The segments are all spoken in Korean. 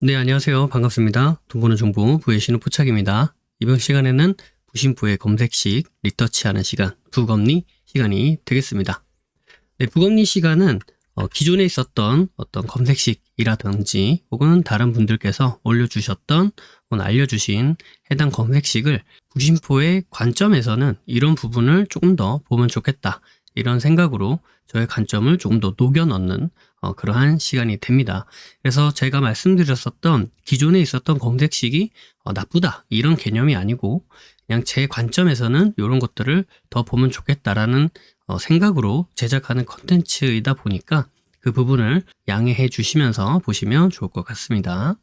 네, 안녕하세요. 반갑습니다. 돈 버는 정보 부의 신우 포착입니다. 이번 시간에는 부심부의 검색식 리터치하는 시간, 부검리 시간이 되겠습니다. 네, 부검리 시간은 기존에 있었던 어떤 검색식이라든지 혹은 다른 분들께서 올려주셨던 혹은 알려주신 해당 검색식을 부심포의 관점에서는 이런 부분을 조금 더 보면 좋겠다. 이런 생각으로 저의 관점을 조금 더 녹여 넣는 그러한 시간이 됩니다. 그래서 제가 말씀드렸었던 기존에 있었던 검색식이 나쁘다 이런 개념이 아니고 그냥 제 관점에서는 이런 것들을 더 보면 좋겠다라는 생각으로 제작하는 컨텐츠이다 보니까 그 부분을 양해해 주시면서 보시면 좋을 것 같습니다.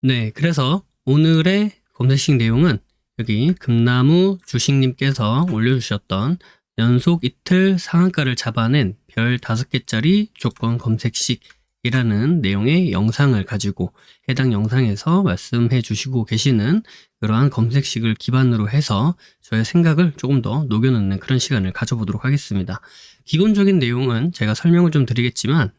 네, 그래서 오늘의 검색식 내용은 여기 금나무 주식님께서 올려주셨던 연속 이틀 상한가를 잡아낸 별 5개짜리 조건 검색식이라는 내용의 영상을 가지고 해당 영상에서 말씀해 주시고 계시는 그러한 검색식을 기반으로 해서 저의 생각을 조금 더 녹여넣는 그런 시간을 가져보도록 하겠습니다. 기본적인 내용은 제가 설명을 좀 드리겠지만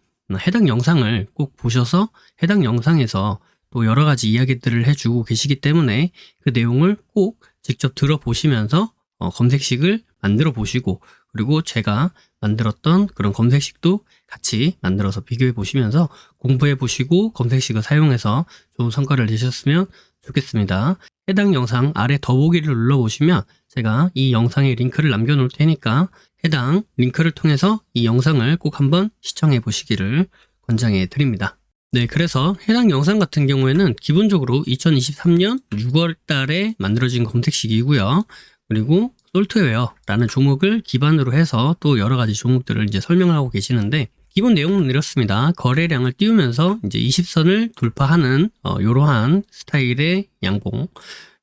해당 영상을 꼭 보셔서 해당 영상에서 또 여러 가지 이야기들을 해주고 계시기 때문에 그 내용을 꼭 직접 들어보시면서 검색식을 만들어 보시고 그리고 제가 만들었던 그런 검색식도 같이 만들어서 비교해 보시면서 공부해 보시고 검색식을 사용해서 좋은 성과를 내셨으면 좋겠습니다. 해당 영상 아래 더보기를 눌러 보시면 제가 이 영상에 링크를 남겨 놓을 테니까 해당 링크를 통해서 이 영상을 꼭 한번 시청해 보시기를 권장해 드립니다. 네, 그래서 해당 영상 같은 경우에는 기본적으로 2023년 6월 달에 만들어진 검색식이고요. 그리고 솔트웨어라는 종목을 기반으로 해서 또 여러 가지 종목들을 이제 설명을 하고 계시는데 기본 내용은 이렇습니다. 거래량을 띄우면서 이제 20선을 돌파하는 이러한 스타일의 양봉,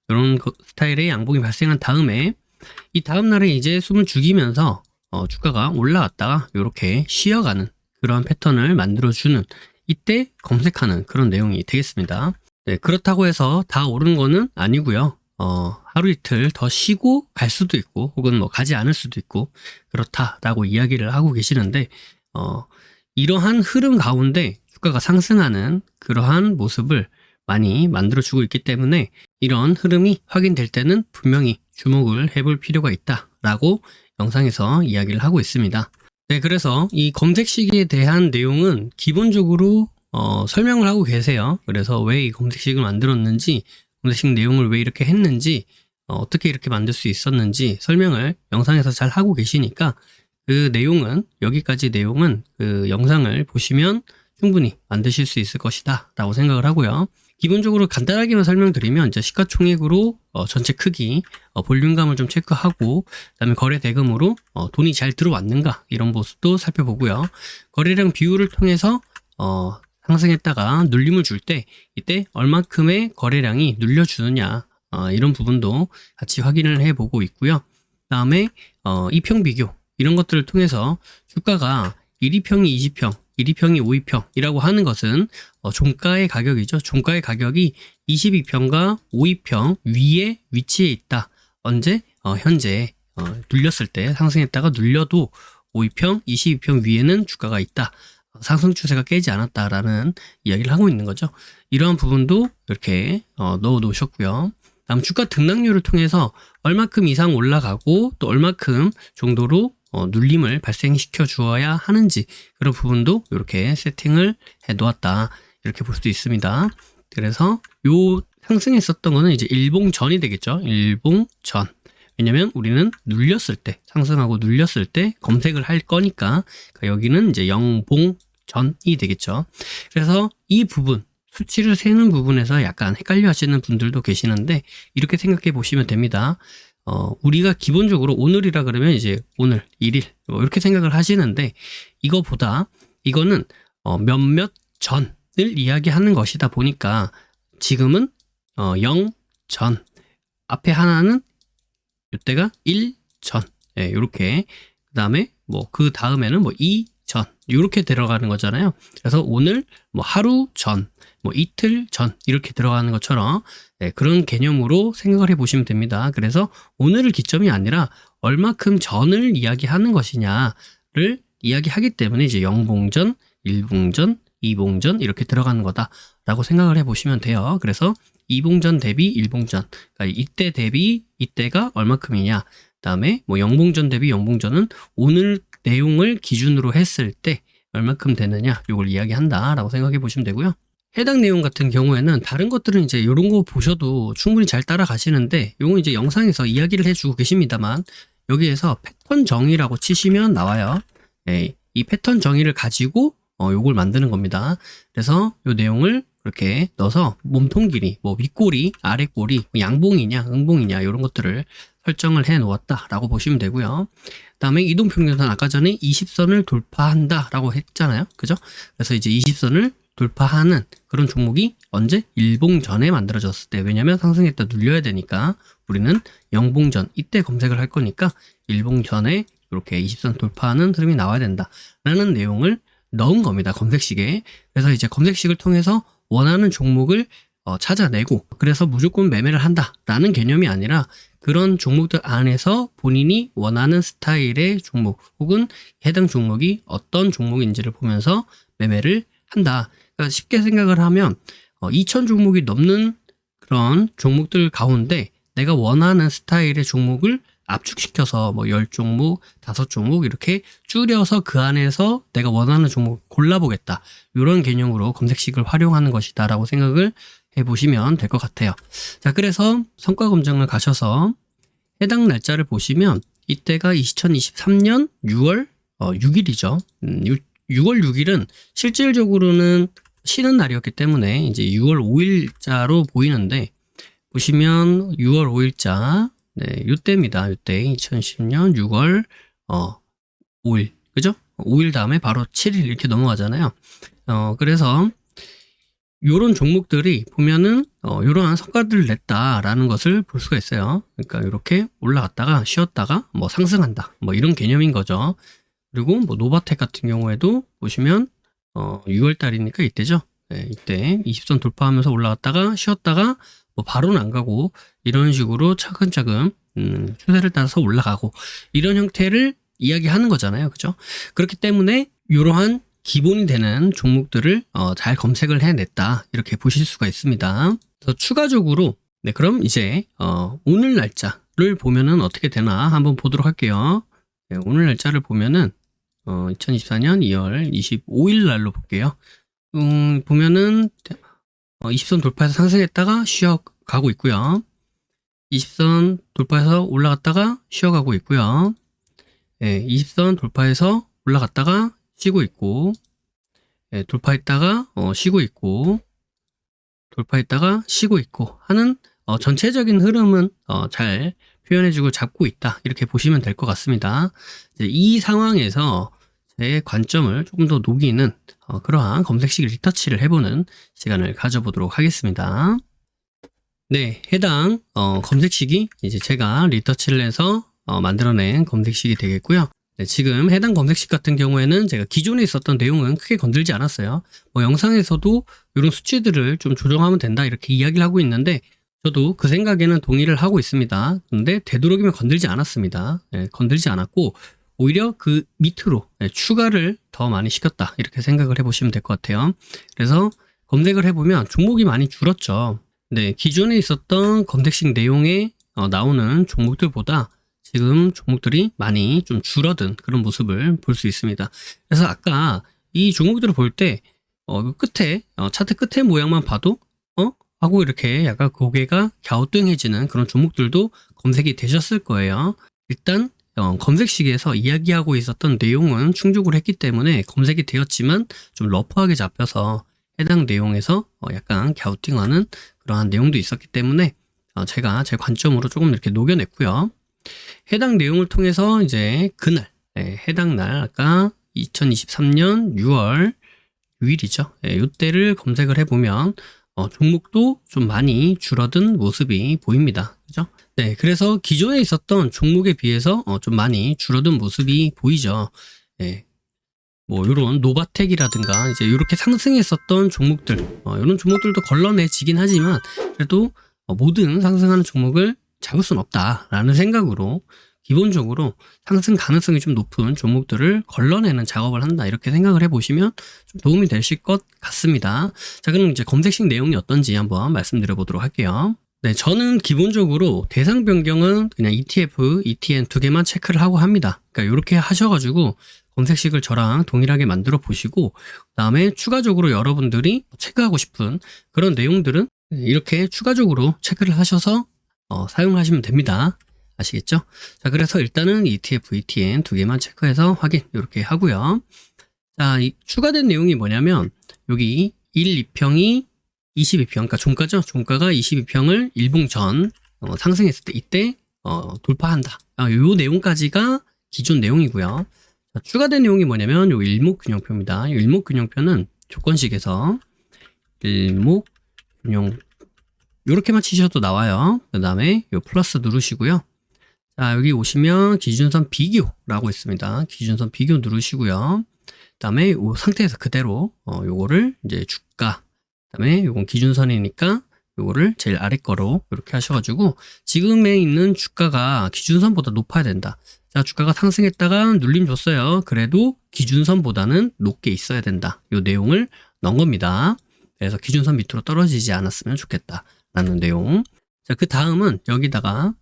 이런 스타일의 양봉이 발생한 다음에 이 다음 날에 이제 숨을 죽이면서 주가가 올라왔다가 이렇게 쉬어가는 그런 패턴을 만들어주는 이때 검색하는 그런 내용이 되겠습니다. 네, 그렇다고 해서 다 오른 거는 아니고요. 하루 이틀 더 쉬고 갈 수도 있고 혹은 뭐 가지 않을 수도 있고 그렇다라고 이야기를 하고 계시는데 이러한 흐름 가운데 주가가 상승하는 그러한 모습을 많이 만들어주고 있기 때문에 이런 흐름이 확인될 때는 분명히 주목을 해볼 필요가 있다라고 영상에서 이야기를 하고 있습니다. 네, 그래서 이 검색식에 대한 내용은 기본적으로 설명을 하고 계세요. 그래서 왜 이 검색식을 만들었는지 검색식 내용을 왜 이렇게 했는지 어떻게 이렇게 만들 수 있었는지 설명을 영상에서 잘 하고 계시니까 그 내용은 여기까지 내용은 그 영상을 보시면 충분히 만드실 수 있을 것이다 라고 생각을 하고요. 기본적으로 간단하게만 설명드리면 이제 시가총액으로 전체 크기, 볼륨감을 좀 체크하고 그다음에 거래 대금으로 돈이 잘 들어왔는가 이런 모습도 살펴보고요. 거래량 비율을 통해서 상승했다가 눌림을 줄 때 이때 얼만큼의 거래량이 눌려주느냐 이런 부분도 같이 확인을 해보고 있고요. 다음에 2평 비교 이런 것들을 통해서 주가가 1위평이 20평, 1위평이 5위평이라고 하는 것은 종가의 가격이죠. 종가의 가격이 22평과 5위평 위에 위치해 있다. 언제? 현재 눌렸을 때 상승했다가 눌려도 5위평, 22평 위에는 주가가 있다. 상승 추세가 깨지 않았다라는 이야기를 하고 있는 거죠. 이러한 부분도 이렇게 넣어 놓으셨고요. 다음 주가 등락률을 통해서 얼마큼 이상 올라가고 또 얼마큼 정도로 눌림을 발생시켜 주어야 하는지 그런 부분도 이렇게 세팅을 해 놓았다. 이렇게 볼 수도 있습니다. 그래서 요 상승했었던 거는 이제 일봉전이 되겠죠. 일봉전. 왜냐면 우리는 눌렸을 때, 상승하고 눌렸을 때 검색을 할 거니까 여기는 이제 영봉전이 되겠죠. 그래서 이 부분, 수치를 세는 부분에서 약간 헷갈려 하시는 분들도 계시는데 이렇게 생각해 보시면 됩니다. 우리가 기본적으로 오늘이라 그러면 이제 오늘, 1일 이렇게 생각을 하시는데 이거보다 이거는 몇몇 전을 이야기하는 것이다 보니까 지금은 0전 앞에 하나는 이때가 1전 이렇게 그 다음에 뭐 그 다음에는 뭐 2전 이렇게 들어가는 거잖아요. 그래서 오늘 뭐 하루 전 뭐 이틀 전 이렇게 들어가는 것처럼 그런 개념으로 생각을 해 보시면 됩니다. 그래서 오늘을 기점이 아니라 얼마큼 전을 이야기하는 것이냐를 이야기하기 때문에 이제 영봉전, 일봉전, 이봉전 이렇게 들어가는 거다라고 생각을 해보시면 돼요. 그래서 이봉전 대비 일봉전, 그러니까 이때 대비 이때가 얼마큼이냐, 그다음에 뭐 영봉전 대비 영봉전은 오늘 내용을 기준으로 했을 때 얼마큼 되느냐, 이걸 이야기한다라고 생각해 보시면 되고요. 해당 내용 같은 경우에는 다른 것들은 이제 이런 거 보셔도 충분히 잘 따라가시는데, 요건 이제 영상에서 이야기를 해주고 계십니다만, 여기에서 패턴 정의라고 치시면 나와요. 네, 이 패턴 정의를 가지고 요걸 만드는 겁니다. 그래서 요 내용을 이렇게 넣어서 몸통 길이, 뭐 윗꼬리, 아랫꼬리, 양봉이냐, 응봉이냐 이런 것들을 설정을 해 놓았다라고 보시면 되고요. 그다음에 이동평균선 아까 전에 20선을 돌파한다라고 했잖아요. 그죠? 그래서 이제 20선을 돌파하는 그런 종목이 언제? 일봉 전에 만들어졌을 때. 왜냐면 상승했다 눌려야 되니까 우리는 영봉전 이때 검색을 할 거니까 일봉 전에 이렇게 20선 돌파하는 흐름이 나와야 된다라는 내용을 넣은 겁니다. 검색식에. 그래서 이제 검색식을 통해서 원하는 종목을 찾아내고, 그래서 무조건 매매를 한다라는 개념이 아니라 그런 종목들 안에서 본인이 원하는 스타일의 종목 혹은 해당 종목이 어떤 종목인지를 보면서 매매를 한다. 그러니까 쉽게 생각을 하면 2000 종목이 넘는 그런 종목들 가운데 내가 원하는 스타일의 종목을 압축시켜서 뭐 10종목, 5종목 이렇게 줄여서 그 안에서 내가 원하는 종목 골라보겠다. 이런 개념으로 검색식을 활용하는 것이다 라고 생각을 해보시면 될 것 같아요. 자, 그래서 성과 검증을 가셔서 해당 날짜를 보시면 이때가 2023년 6월 6일이죠. 6월 6일은 실질적으로는 쉬는 날이었기 때문에 이제 6월 5일자로 보이는데, 보시면 6월 5일자, 네, 요때입니다. 요때 2010년 6월 5일, 그죠? 5일 다음에 바로 7일 이렇게 넘어가잖아요. 그래서 요런 종목들이 보면은 요러한 성과들을 냈다라는 것을 볼 수가 있어요. 그러니까 이렇게 올라갔다가 쉬었다가 뭐 상승한다, 뭐 이런 개념인 거죠. 그리고 뭐 노바텍 같은 경우에도 보시면 6월 달이니까 이때죠. 네, 이때 20선 돌파하면서 올라갔다가 쉬었다가 뭐 바로는 안 가고 이런 식으로 차근차근 추세를 따라서 올라가고 이런 형태를 이야기하는 거잖아요. 그죠? 그렇기 때문에 이러한 기본이 되는 종목들을 잘 검색을 해냈다, 이렇게 보실 수가 있습니다. 더 추가적으로 네, 그럼 이제 오늘 날짜를 보면은 어떻게 되나 한번 보도록 할게요. 네, 오늘 날짜를 보면은 2024년 2월 25일 날로 볼게요. 보면은 20선 돌파해서 상승했다가 쉬어가고 있고요. 20선 돌파해서 올라갔다가 쉬어가고 있고요. 네, 20선 돌파해서 올라갔다가 쉬고 있고, 네, 돌파했다가 쉬고 있고, 돌파했다가 쉬고 있고 하는 전체적인 흐름은 잘 표현해주고 잡고 있다, 이렇게 보시면 될 것 같습니다. 이제 이 상황에서 제 관점을 조금 더 녹이는 그러한 검색식 리터치를 해보는 시간을 가져보도록 하겠습니다. 네, 해당 검색식이 이제 제가 리터치를 해서 만들어낸 검색식이 되겠고요. 네, 지금 해당 검색식 같은 경우에는 제가 기존에 있었던 내용은 크게 건들지 않았어요. 뭐 영상에서도 이런 수치들을 좀 조정하면 된다, 이렇게 이야기를 하고 있는데 저도 그 생각에는 동의를 하고 있습니다. 근데 되도록이면 건들지 않았습니다. 네, 건들지 않았고 오히려 그 밑으로 추가를 더 많이 시켰다, 이렇게 생각을 해보시면 될 것 같아요. 그래서 검색을 해보면 종목이 많이 줄었죠. 네, 기존에 있었던 검색식 내용에 나오는 종목들보다 지금 종목들이 많이 좀 줄어든 그런 모습을 볼 수 있습니다. 그래서 아까 이 종목들을 볼 때 끝에 차트 끝에 모양만 봐도 하고 이렇게 약간 고개가 갸우뚱해지는 그런 종목들도 검색이 되셨을 거예요. 일단 검색식에서 이야기하고 있었던 내용은 충족을 했기 때문에 검색이 되었지만 좀 러프하게 잡혀서 해당 내용에서 약간 갸우팅하는 그러한 내용도 있었기 때문에 제가 제 관점으로 조금 이렇게 녹여냈고요. 해당 내용을 통해서 이제 그날, 해당 날 아까 2023년 6월 6일이죠. 이때를 검색을 해보면 종목도 좀 많이 줄어든 모습이 보입니다. 그죠? 네, 그래서 기존에 있었던 종목에 비해서 좀 많이 줄어든 모습이 보이죠. 네, 뭐 이런 노바텍이라든가 이제 이렇게 상승했었던 종목들, 이런 종목들도 걸러내지긴 하지만 그래도 모든 상승하는 종목을 잡을 수는 없다라는 생각으로 기본적으로 상승 가능성이 좀 높은 종목들을 걸러내는 작업을 한다. 이렇게 생각을 해보시면 좀 도움이 되실 것 같습니다. 자, 그럼 이제 검색식 내용이 어떤지 한번 말씀드려 보도록 할게요. 네, 저는 기본적으로 대상 변경은 그냥 ETF, ETN 두 개만 체크를 하고 합니다. 그러니까 이렇게 하셔가지고 검색식을 저랑 동일하게 만들어 보시고, 그 다음에 추가적으로 여러분들이 체크하고 싶은 그런 내용들은 이렇게 추가적으로 체크를 하셔서 사용하시면 됩니다. 아시겠죠? 자, 그래서 일단은 ETF, ETN 두 개만 체크해서 확인 이렇게 하고요. 자, 이 추가된 내용이 뭐냐면 여기 1, 2평이 22평, 그러니까 종가죠. 종가가 22평을 일봉 전 상승했을 때 이때 돌파한다. 요 내용까지가 기존 내용이고요. 자, 추가된 내용이 뭐냐면 요 일목균형표입니다. 일목균형표는 조건식에서 일목균형 요렇게만 치셔도 나와요. 그 다음에 요 플러스 누르시고요. 자, 여기 오시면 기준선 비교라고 있습니다. 기준선 비교 누르시고요. 그 다음에 요 상태에서 그대로 요거를 이제 주가, 그 다음에 요건 기준선이니까 요거를 제일 아래 거로 이렇게 하셔가지고 지금에 있는 주가가 기준선보다 높아야 된다. 자, 주가가 상승했다가 눌림 줬어요. 그래도 기준선보다는 높게 있어야 된다. 요 내용을 넣은 겁니다. 그래서 기준선 밑으로 떨어지지 않았으면 좋겠다 라는 내용. 자, 그 다음은 여기다가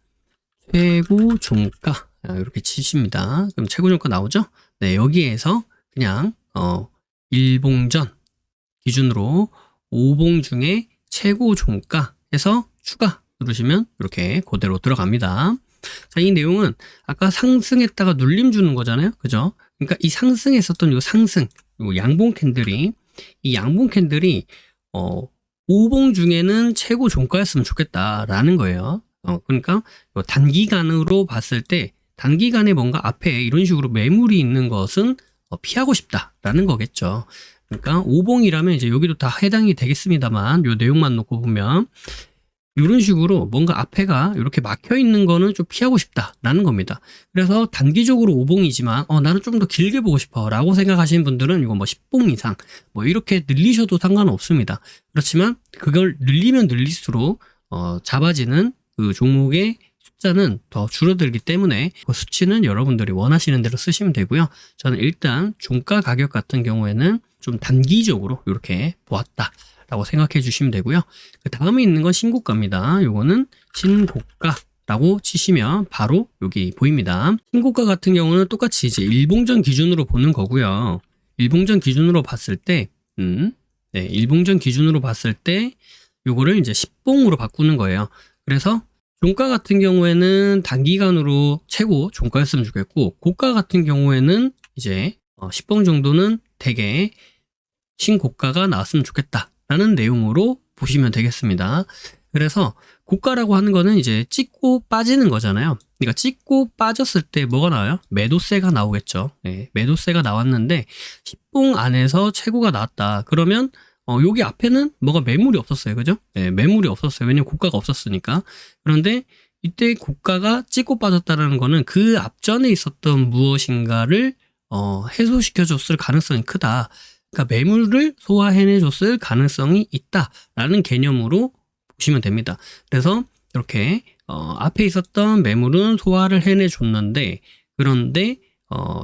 최고 종가 이렇게 치십니다. 그럼 최고 종가 나오죠? 네, 여기에서 그냥 일봉전 기준으로 5봉 중에 최고 종가 해서 추가 누르시면 이렇게 그대로 들어갑니다. 자, 이 내용은 아까 상승했다가 눌림 주는 거잖아요. 그죠? 그러니까 이 상승했었던 요 상승, 요 양봉 캔들이, 이 양봉 캔들이 5봉 중에는 최고 종가였으면 좋겠다라는 거예요. 그러니까 단기간으로 봤을 때 단기간에 뭔가 앞에 이런 식으로 매물이 있는 것은 피하고 싶다라는 거겠죠. 그러니까 5봉이라면 이제 여기도 다 해당이 되겠습니다만 요 내용만 놓고 보면 이런 식으로 뭔가 앞에가 이렇게 막혀 있는 거는 좀 피하고 싶다라는 겁니다. 그래서 단기적으로 5봉이지만 나는 좀 더 길게 보고 싶어 라고 생각하시는 분들은 이거 뭐 10봉 이상 뭐 이렇게 늘리셔도 상관없습니다. 그렇지만 그걸 늘리면 늘릴수록 잡아지는 그 종목의 숫자는 더 줄어들기 때문에 그 수치는 여러분들이 원하시는 대로 쓰시면 되고요. 저는 일단 종가 가격 같은 경우에는 좀 단기적으로 이렇게 보았다 라고 생각해 주시면 되고요. 그 다음에 있는 건 신고가입니다. 요거는 신고가라고 치시면 바로 여기 보입니다. 신고가 같은 경우는 똑같이 이제 일봉전 기준으로 보는 거고요. 일봉전 기준으로 봤을 때 네, 일봉전 기준으로 봤을 때 요거를 이제 10봉으로 바꾸는 거예요. 그래서 종가 같은 경우에는 단기간으로 최고 종가였으면 좋겠고, 고가 같은 경우에는 이제 10봉 정도는 되게 신고가가 나왔으면 좋겠다라는 내용으로 보시면 되겠습니다. 그래서 고가라고 하는 거는 이제 찍고 빠지는 거잖아요. 그러니까 찍고 빠졌을 때 뭐가 나와요? 매도세가 나오겠죠. 네, 매도세가 나왔는데 10봉 안에서 최고가 나왔다. 그러면 여기 앞에는 뭐가 매물이 없었어요. 그죠? 네, 매물이 없었어요. 왜냐면 고가가 없었으니까. 그런데 이때 고가가 찍고 빠졌다는 거는 그 앞전에 있었던 무엇인가를 해소시켜 줬을 가능성이 크다. 그러니까 매물을 소화해내 줬을 가능성이 있다라는 개념으로 보시면 됩니다. 그래서 이렇게 앞에 있었던 매물은 소화를 해내 줬는데, 그런데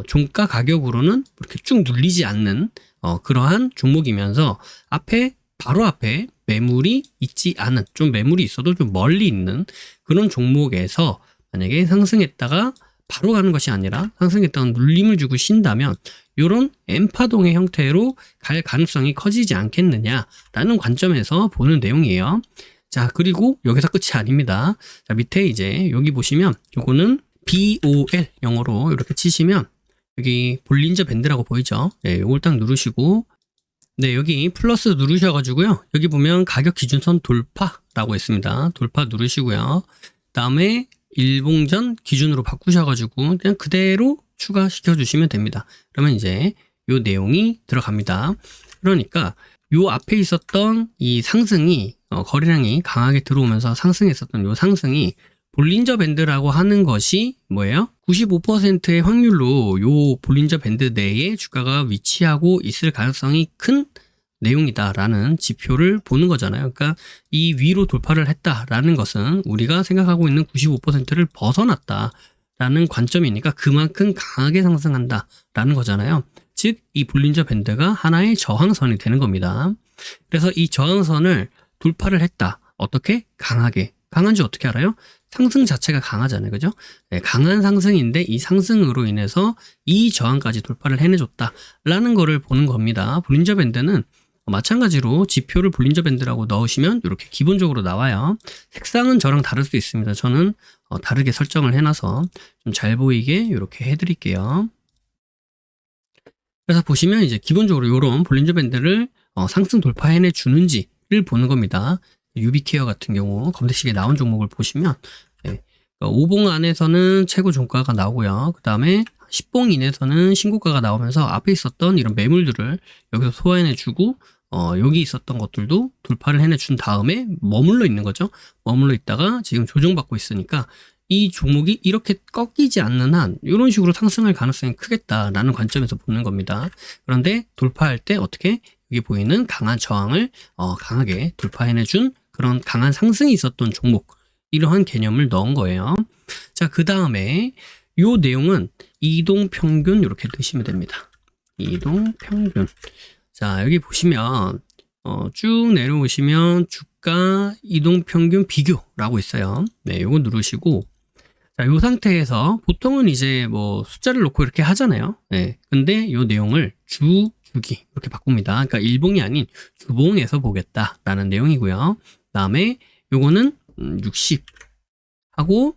종가 가격으로는 이렇게 쭉 눌리지 않는 그러한 종목이면서 바로 앞에 매물이 있지 않은, 좀 매물이 있어도 좀 멀리 있는 그런 종목에서 만약에 상승했다가 바로 가는 것이 아니라 상승했다가 눌림을 주고 쉰다면 이런 N파동의 형태로 갈 가능성이 커지지 않겠느냐라는 관점에서 보는 내용이에요. 자, 그리고 여기서 끝이 아닙니다. 자, 밑에 이제 여기 보시면 요거는 BOL 영어로 이렇게 치시면 여기 볼린저 밴드라고 보이죠? 네, 요걸 딱 누르시고, 네, 여기 플러스 누르셔가지고요. 여기 보면 가격 기준선 돌파라고 있습니다. 돌파 누르시고요. 다음에 일봉전 기준으로 바꾸셔가지고 그냥 그대로 추가시켜 주시면 됩니다. 그러면 이제 요 내용이 들어갑니다. 그러니까 요 앞에 있었던 이 상승이 거래량이 강하게 들어오면서 상승했었던 요 상승이 볼린저 밴드라고 하는 것이 뭐예요? 95%의 확률로 요 볼린저 밴드 내에 주가가 위치하고 있을 가능성이 큰 내용이다라는 지표를 보는 거잖아요. 그러니까 이 위로 돌파를 했다라는 것은 우리가 생각하고 있는 95%를 벗어났다 라는 관점이니까 그만큼 강하게 상승한다라는 거잖아요. 즉, 이 볼린저 밴드가 하나의 저항선이 되는 겁니다. 그래서 이 저항선을 돌파를 했다. 어떻게? 강하게. 강한지 어떻게 알아요? 상승 자체가 강하잖아요. 그죠? 네, 강한 상승인데 이 상승으로 인해서 이 저항까지 돌파를 해내줬다라는 거를 보는 겁니다. 볼린저 밴드는 마찬가지로 지표를 볼린저 밴드라고 넣으시면 이렇게 기본적으로 나와요. 색상은 저랑 다를 수 있습니다. 저는 다르게 설정을 해놔서 좀 잘 보이게 이렇게 해드릴게요. 그래서 보시면 이제 기본적으로 이런 볼린저 밴드를 상승 돌파해내 주는지를 보는 겁니다. 유비케어 같은 경우 검색식에 나온 종목을 보시면 5봉 안에서는 최고 종가가 나오고요. 그 다음에 10봉 이내에서는 신고가가 나오면서 앞에 있었던 이런 매물들을 여기서 소화해내주고 여기 있었던 것들도 돌파를 해내준 다음에 머물러 있는 거죠. 머물러 있다가 지금 조정받고 있으니까 이 종목이 이렇게 꺾이지 않는 한 이런 식으로 상승할 가능성이 크겠다라는 관점에서 보는 겁니다. 그런데 돌파할 때 어떻게 여기 보이는 강한 저항을 강하게 돌파해내준 그런 강한 상승이 있었던 종목, 이러한 개념을 넣은 거예요. 자, 그 다음에 요 내용은 이동평균 이렇게 넣으시면 됩니다. 이동평균. 자, 여기 보시면 쭉 내려오시면 주가 이동평균 비교라고 있어요. 네, 요거 누르시고, 자, 요 상태에서 보통은 이제 뭐 숫자를 놓고 이렇게 하잖아요. 네, 근데 요 내용을 주기 이렇게 바꿉니다. 그러니까 일봉이 아닌 주봉에서 보겠다라는 내용이고요. 그다음에 요거는 60 하고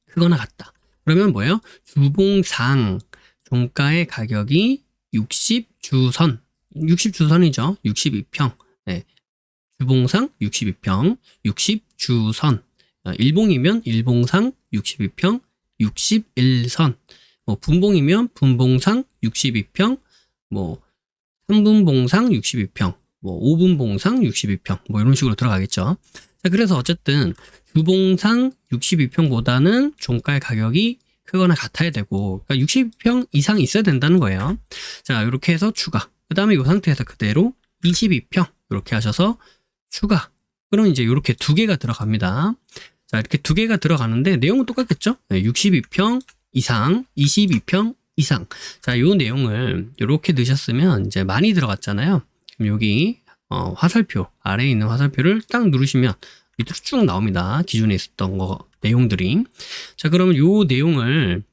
크거나 같다. 그러면 뭐예요? 주봉상 종가의 가격이 60주선, 60주선이죠. 62평. 네. 주봉상 62평, 60주선. 일봉이면 일봉상 62평, 61선. 뭐 분봉이면 분봉상 62평, 뭐 3분봉상 62평, 뭐 5분봉상 62평, 뭐 이런 식으로 들어가겠죠. 자, 그래서 어쨌든 주봉상 62평보다는 종가의 가격이 크거나 같아야 되고, 그러니까 62평 이상 있어야 된다는 거예요. 자, 이렇게 해서 추가. 그 다음에 이 상태에서 그대로 22평 이렇게 하셔서 추가. 그럼 이제 이렇게 두 개가 들어갑니다. 자, 이렇게 두 개가 들어가는데 내용은 똑같겠죠? 62평 이상, 22평 이상. 자, 요 내용을 이렇게 넣으셨으면 이제 많이 들어갔잖아요. 그럼 여기 화살표, 아래에 있는 화살표를 딱 누르시면 밑으로 쭉 나옵니다. 기존에 있었던 거 내용들이. 자, 그러면 요 내용을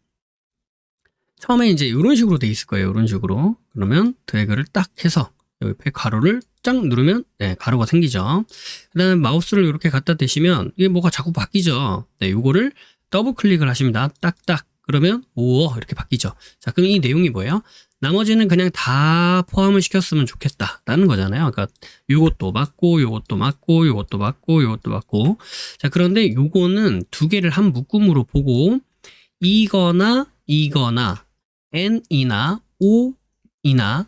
처음에 이제 이런 식으로 돼 있을 거예요. 이런 식으로. 그러면 드래그를 딱 해서 옆에 가로를 쫙 누르면 네, 가로가 생기죠. 그 다음에 마우스를 이렇게 갖다 대시면 이게 뭐가 자꾸 바뀌죠. 네, 요거를 더블 클릭을 하십니다. 딱딱. 그러면 오 이렇게 바뀌죠. 자, 그럼 이 내용이 뭐예요? 나머지는 그냥 다 포함을 시켰으면 좋겠다라는 거잖아요. 그러니까 요것도 맞고 요것도 맞고 요것도 맞고 요것도 맞고. 자, 그런데 요거는 두 개를 한 묶음으로 보고 이거나 N이나 O이나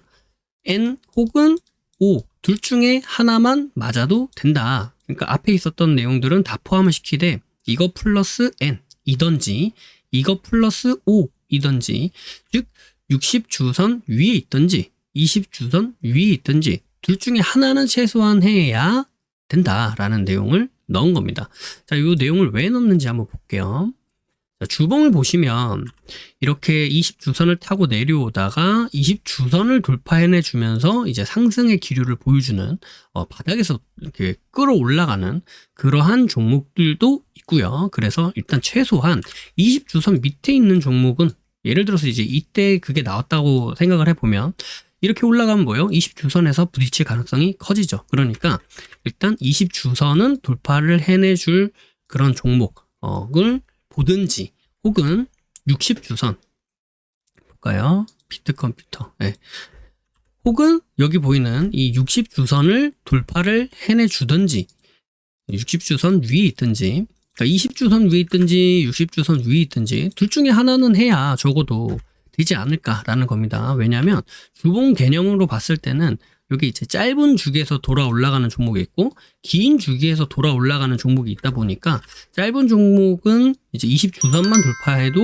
N 혹은 O 둘 중에 하나만 맞아도 된다. 그러니까 앞에 있었던 내용들은 다 포함을 시키되 이거 플러스 N이던지 이거 플러스 5이던지, 즉 60주선 위에 있던지 20주선 위에 있던지 둘 중에 하나는 최소한 해야 된다라는 내용을 넣은 겁니다. 자, 이 내용을 왜 넣는지 한번 볼게요. 자, 주봉을 보시면 이렇게 20주선을 타고 내려오다가 20주선을 돌파해내 주면서 이제 상승의 기류를 보여주는 바닥에서 이렇게 끌어올라가는 그러한 종목들도 있고요. 그래서 일단 최소한 20주선 밑에 있는 종목은 예를 들어서 이제 이때 그게 나왔다고 생각을 해보면 이렇게 올라가면 뭐예요? 20주선에서 부딪힐 가능성이 커지죠. 그러니까 일단 20주선은 돌파를 해내줄 그런 종목을 보든지 혹은 60주선 볼까요? 비트컴퓨터. 네. 혹은 여기 보이는 이 60주선을 돌파를 해내주든지 60주선 위에 있든지 그러니까 20주선 위에 있든지 60주선 위에 있든지 둘 중에 하나는 해야 적어도 되지 않을까라는 겁니다. 왜냐하면 주봉 개념으로 봤을 때는 여기 이제 짧은 주기에서 돌아 올라가는 종목이 있고 긴 주기에서 돌아 올라가는 종목이 있다 보니까 짧은 종목은 이제 20주선만 돌파해도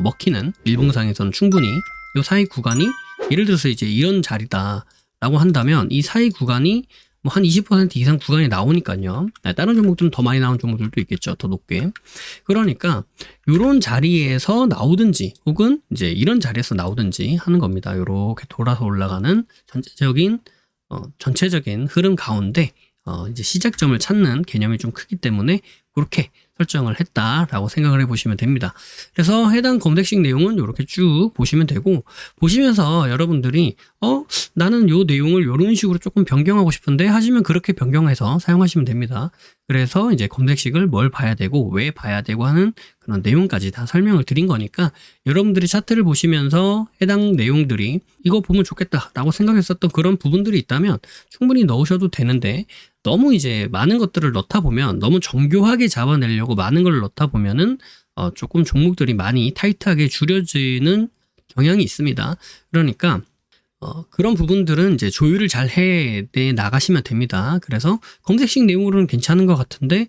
먹히는 일봉상에서는 충분히 이 사이 구간이 예를 들어서 이제 이런 자리다라고 한다면 이 사이 구간이 뭐 한 20% 이상 구간이 나오니까요. 다른 종목들은 더 많이 나온 종목들도 있겠죠. 더 높게. 그러니까 이런 자리에서 나오든지 혹은 이제 이런 자리에서 나오든지 하는 겁니다. 이렇게 돌아서 올라가는 전체적인 흐름 가운데 이제 시작점을 찾는 개념이 좀 크기 때문에 그렇게 설정을 했다라고 생각을 해보시면 됩니다. 그래서 해당 검색식 내용은 이렇게 쭉 보시면 되고, 보시면서 여러분들이 나는 요 내용을 이런 식으로 조금 변경하고 싶은데 하시면 그렇게 변경해서 사용하시면 됩니다. 그래서 이제 검색식을 뭘 봐야 되고 왜 봐야 되고 하는 그런 내용까지 다 설명을 드린 거니까, 여러분들이 차트를 보시면서 해당 내용들이 이거 보면 좋겠다라고 생각했었던 그런 부분들이 있다면 충분히 넣으셔도 되는데, 너무 이제 많은 것들을 넣다 보면, 너무 정교하게 잡아내려고 많은 걸 넣다 보면은 조금 종목들이 많이 타이트하게 줄여지는 경향이 있습니다. 그러니까 그런 부분들은 이제 조율을 잘 해 나가시면 됩니다. 그래서 검색식 내용으로는 괜찮은 것 같은데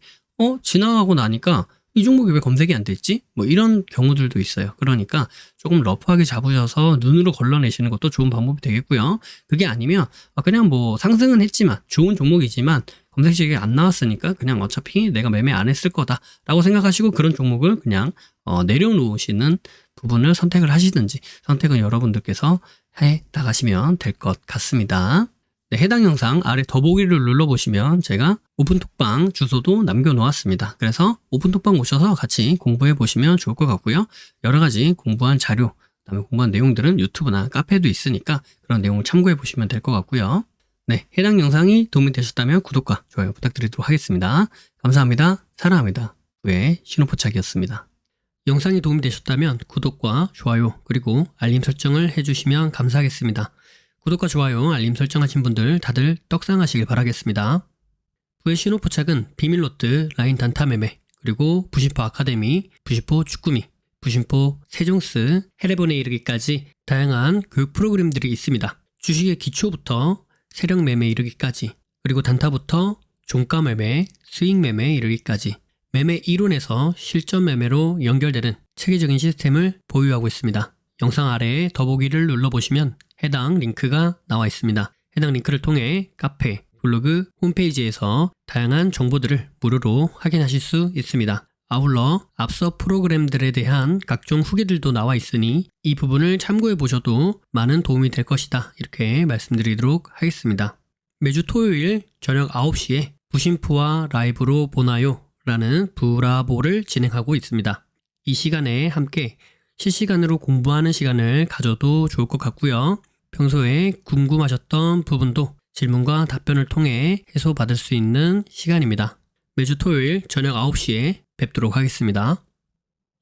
지나가고 나니까 이 종목이 왜 검색이 안 됐지? 뭐 이런 경우들도 있어요. 그러니까 조금 러프하게 잡으셔서 눈으로 걸러내시는 것도 좋은 방법이 되겠고요. 그게 아니면 그냥 뭐 상승은 했지만 좋은 종목이지만 검색식에 안 나왔으니까 그냥 어차피 내가 매매 안 했을 거다라고 생각하시고 그런 종목을 그냥 내려놓으시는 부분을 선택을 하시든지, 선택은 여러분들께서 해 나가시면 될 것 같습니다. 네, 해당 영상 아래 더보기를 눌러보시면 제가 오픈톡방 주소도 남겨놓았습니다. 그래서 오픈톡방 오셔서 같이 공부해 보시면 좋을 것 같고요. 여러 가지 공부한 자료, 그다음에 공부한 내용들은 유튜브나 카페에도 있으니까 그런 내용을 참고해 보시면 될 것 같고요. 네, 해당 영상이 도움이 되셨다면 구독과 좋아요 부탁드리도록 하겠습니다. 감사합니다. 사랑합니다. 부의 신호포착이었습니다. 영상이 도움이 되셨다면 구독과 좋아요 그리고 알림 설정을 해주시면 감사하겠습니다. 구독과 좋아요, 알림 설정하신 분들 다들 떡상하시길 바라겠습니다. 부의 신호포착은 비밀로트, 라인 단타 매매, 그리고 부심포 아카데미, 부심포 축구미, 부심포 세종스, 해례본에 이르기까지 다양한 교육 프로그램들이 있습니다. 주식의 기초부터 세력 매매 이르기까지, 그리고 단타부터 종가 매매, 수익 매매 이르기까지 매매 이론에서 실전 매매로 연결되는 체계적인 시스템을 보유하고 있습니다. 영상 아래에 더보기를 눌러보시면 해당 링크가 나와 있습니다. 해당 링크를 통해 카페, 블로그, 홈페이지에서 다양한 정보들을 무료로 확인하실 수 있습니다. 아울러 앞서 프로그램들에 대한 각종 후기들도 나와 있으니 이 부분을 참고해 보셔도 많은 도움이 될 것이다, 이렇게 말씀드리도록 하겠습니다. 매주 토요일 저녁 9시에 부심포와 라이브로 보나요? 라는 부라보를 진행하고 있습니다. 이 시간에 함께 실시간으로 공부하는 시간을 가져도 좋을 것 같고요. 평소에 궁금하셨던 부분도 질문과 답변을 통해 해소받을 수 있는 시간입니다. 매주 토요일 저녁 9시에 뵙도록 하겠습니다.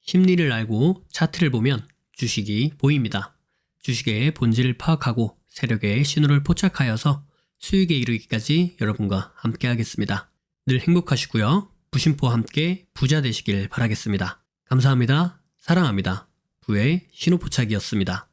심리를 알고 차트를 보면 주식이 보입니다. 주식의 본질을 파악하고 세력의 신호를 포착하여서 수익에 이르기까지 여러분과 함께 하겠습니다. 늘 행복하시고요. 부심포와 함께 부자 되시길 바라겠습니다. 감사합니다. 사랑합니다. 부의 신호포착이었습니다.